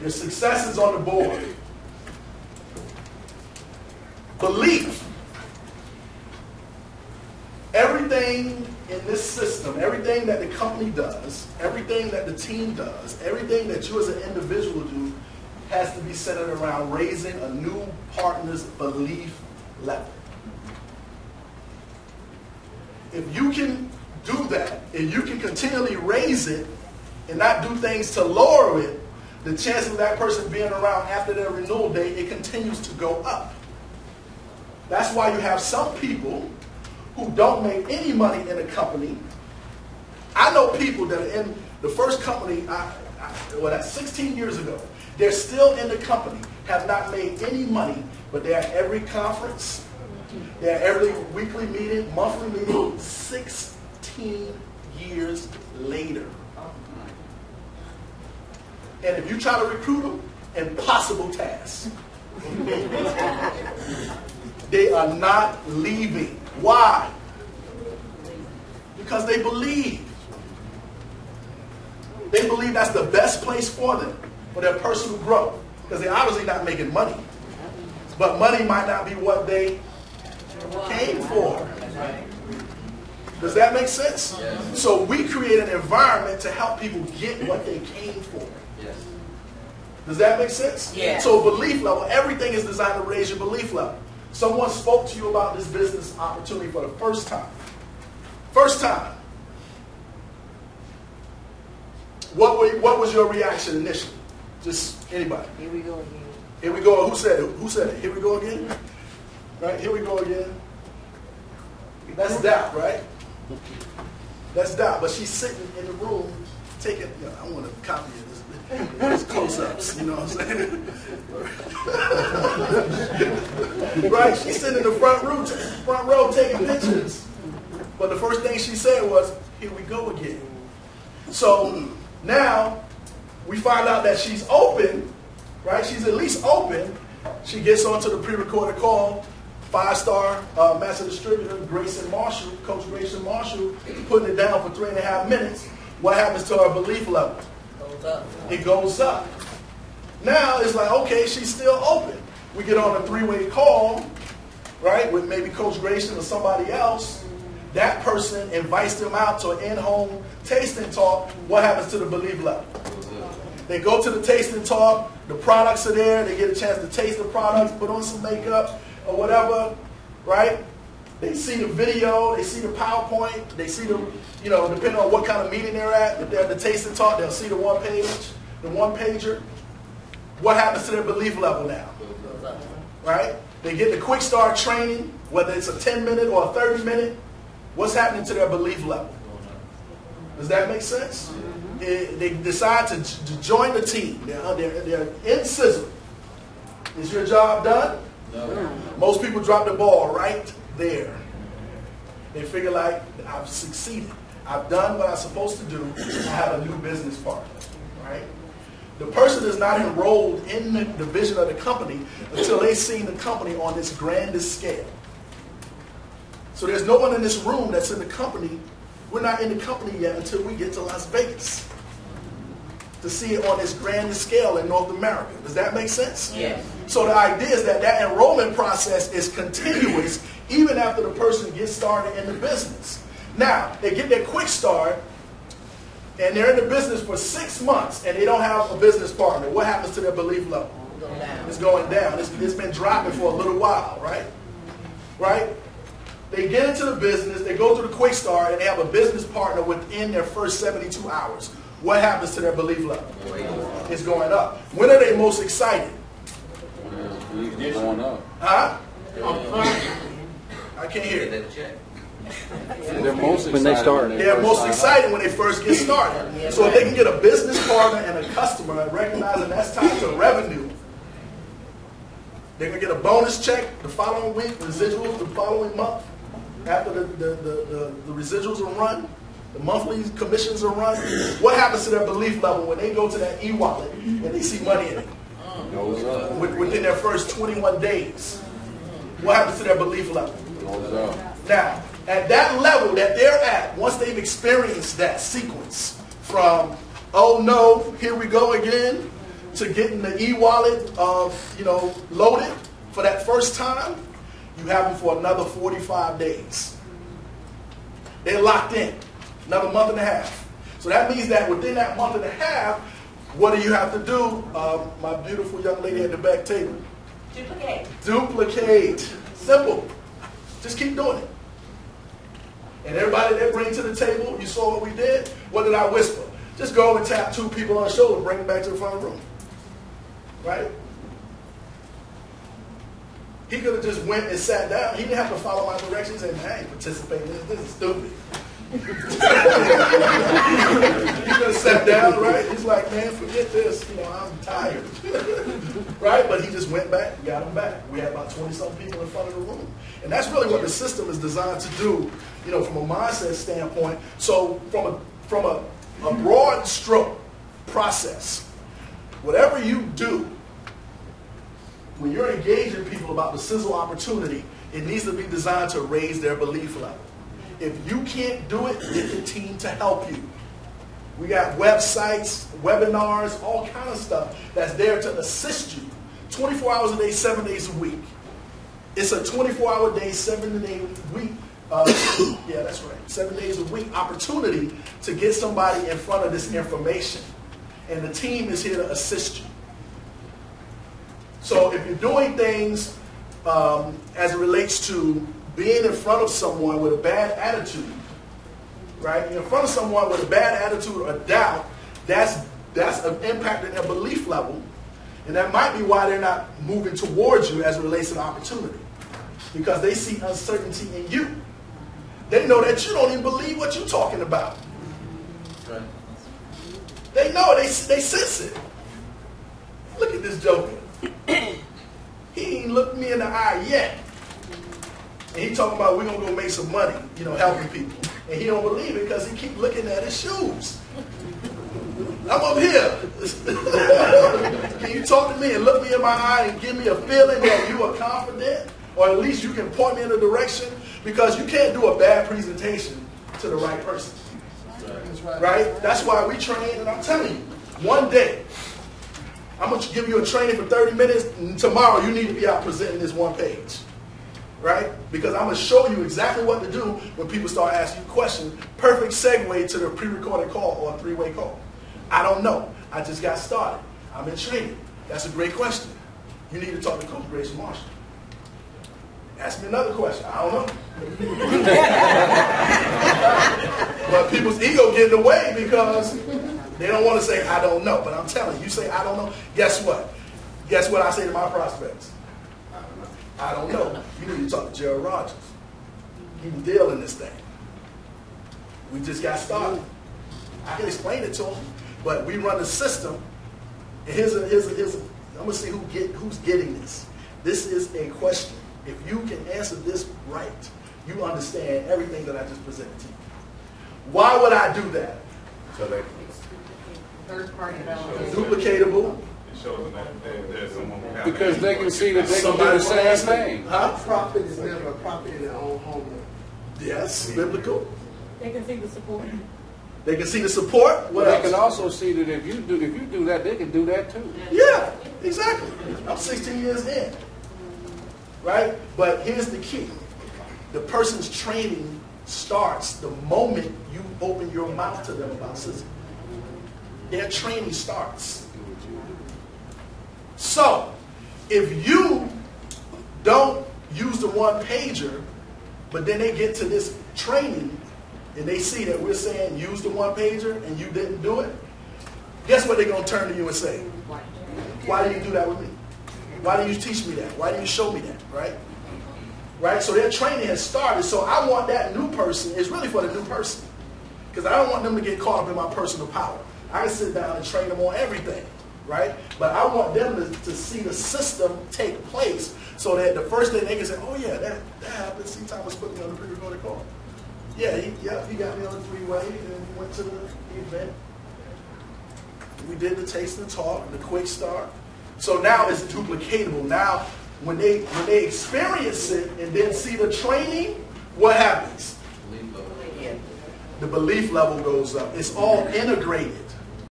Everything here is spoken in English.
Your success is on the board. Belief. Everything in this system, everything that the company does, everything that the team does, everything that you as an individual do has to be centered around raising a new partner's belief level. If you can do that, if you can continually raise it and not do things to lower it, the chance of that person being around after their renewal date, it continues to go up. That's why you have some people who don't make any money in a company. I know people that are in the first company, that's 16 years ago. They're still in the company, have not made any money, but they're at every conference, they're at every weekly meeting, monthly meeting, 16 years later. And if you try to recruit them, impossible task. They are not leaving. Why? Because they believe. They believe that's the best place for them, for their personal growth. Because they're obviously not making money. But money might not be what they came for. Does that make sense? Yes. So we create an environment to help people get what they came for. Yes. Does that make sense? Yes. So belief level, everything is designed to raise your belief level. Someone spoke to you about this business opportunity for the first time. First time. What was your reaction initially? Just anybody. Here we go again. Here we go. Who said it? Who said it? Here we go again? Right? Here we go again. That's doubt, right? That's doubt. But she's sitting in the room taking, I want to copy of this. It's close-ups, you know what I'm saying? Right? She's sitting in the front row taking pictures. But the first thing she said was, here we go again. So now we find out that she's open, right? She's at least open. She gets onto the pre-recorded call. 5-star master distributor, Grayson Marshall, Coach Grayson Marshall, putting it down for 3.5 minutes. What happens to her belief level? Goes up. It goes up. Now it's like, okay, she's still open. We get on a 3-way call, right, with maybe Coach Grayson or somebody else. That person invites them out to an in-home tasting talk. What happens to the belief level? They go to the tasting talk. The products are there. They get a chance to taste the products, put on some makeup or whatever, right? They see the video. They see the PowerPoint. They see the, depending on what kind of meeting they're at, if they're at the tasting talk, they'll see the one-pager. What happens to their belief level now? Right? They get the quick start training, whether it's a 10-minute or a 30-minute. What's happening to their belief level? Does that make sense? They decide to join the team. They're in sizzle. Is your job done? No. Most people drop the ball right there. They figure like, I've succeeded. I've done what I'm supposed to do. I have a new business partner. Right? The person is not enrolled in the vision of the company until they've seen the company on this grandest scale. So there's no one in this room that's in the company. We're not in the company yet until we get to Las Vegas to see it on this grandest scale in North America. Does that make sense? Yes. So the idea is that enrollment process is continuous even after the person gets started in the business. Now, they get their quick start and they're in the business for 6 months and they don't have a business partner. What happens to their belief level? It's going down. It's been dropping for a little while, right? Right? They get into the business, they go through the quick start, and they have a business partner within their first 72 hours. What happens to their belief level? It's going up. When are they most excited? It's going up. Huh? I can't hear it. They're most excited when they start. They're most excited when they first get started. So if they can get a business partner and a customer and recognizing that's tied to revenue, they're going to get a bonus check the following week, residuals the following month. After the residuals are run, the monthly commissions are run. What happens to their belief level when they go to that e-wallet and they see money in it? Goes up. Within their first 21 days. What happens to their belief level? Goes up. Now, at that level that they're at, once they've experienced that sequence from, oh no, here we go again, to getting the e-wallet, loaded for that first time, you have them for another 45 days. They're locked in, another month and a half. So that means that within that month and a half, what do you have to do? My beautiful young lady at the back table. Duplicate. Duplicate. Simple. Just keep doing it. And everybody that bring to the table, you saw what we did? What did I whisper? Just go and tap 2 people on the shoulder, bring them back to the front of the room. Right? He could have just went and sat down. He didn't have to follow my directions and I ain't participating in this. This is stupid. He could have sat down, right? He's like, man, forget this. I'm tired. Right? But he just went back and got him back. We had about 20-something people in front of the room. And that's really what the system is designed to do, from a mindset standpoint. So from a broad stroke process, whatever you do, when you're engaging people about the sizzle opportunity, it needs to be designed to raise their belief level. If you can't do it, get the team to help you. We got websites, webinars, all kind of stuff that's there to assist you. 24 hours a day, 7 days a week. It's a 24-hour day, 7-day week. Yeah, that's right. 7 days a week opportunity to get somebody in front of this information. And the team is here to assist you. So if you're doing things as it relates to being in front of someone with a bad attitude, right? You're in front of someone with a bad attitude or doubt, that's impacting their belief level. And that might be why they're not moving towards you as it relates to the opportunity. Because they see uncertainty in you. They know that you don't even believe what you're talking about. Right. They know, they sense it. Look at this joker. He ain't looked me in the eye yet. And he talking about we're going to go make some money, helping people. And he don't believe it because he keep looking at his shoes. I'm up here. Can you talk to me and look me in my eye and give me a feeling that you are confident? Or at least you can point me in a direction? Because you can't do a bad presentation to the right person. Right? That's why we train, and I'm telling you, one day, I'm going to give you a training for 30 minutes, and tomorrow you need to be out presenting this one page. Right? Because I'm going to show you exactly what to do when people start asking you questions. Perfect segue to the pre-recorded call or a 3-way call. I don't know. I just got started. I'm in training. That's a great question. You need to talk to Coach Grace Marshall. Ask me another question. I don't know. But people's ego get in the way because they don't want to say, I don't know. But I'm telling you, say, I don't know. Guess what? Guess what I say to my prospects? I don't know. You need to talk to Gerald Rogers. He can deal in this thing. We just got started. I can explain it to him, but we run a system. And I'm going to see who's getting this. This is a question. If you can answer this right, you understand everything that I just presented to you. Why would I do that? So they Third-party duplicatable. It shows them that there's someone who has because they can see that they can do the same thing. Huh? Profit is never a profit in their own home. Yes, biblical. They can see the support. They can see the support. What They else? can also see that if you do that, they can do that too. Yeah, exactly. I'm 16 years in. Right? But here's the key. The person's training starts the moment you open your mouth to them about system. Their training starts. So, if you don't use the one-pager, but then they get to this training and they see that we're saying use the one-pager and you didn't do it, guess what they're going to turn to you and say? Why did you do that with me? Why did you teach me that? Why did you show me that? Right? Right? So their training has started. So I want that new person, it's really for the new person. Because I don't want them to get caught up in my personal power. I can sit down and train them on everything. Right? But I want them to see the system take place so that the first thing they can say, oh yeah, that happened. See, Thomas put me on the pre-recorded call. Yeah, he got me on the 3-way and we went to the event. We did the taste and talk, the quick start. So now it's duplicatable. Now, when they experience it and then see the training, what happens? The belief level goes up. It's all integrated.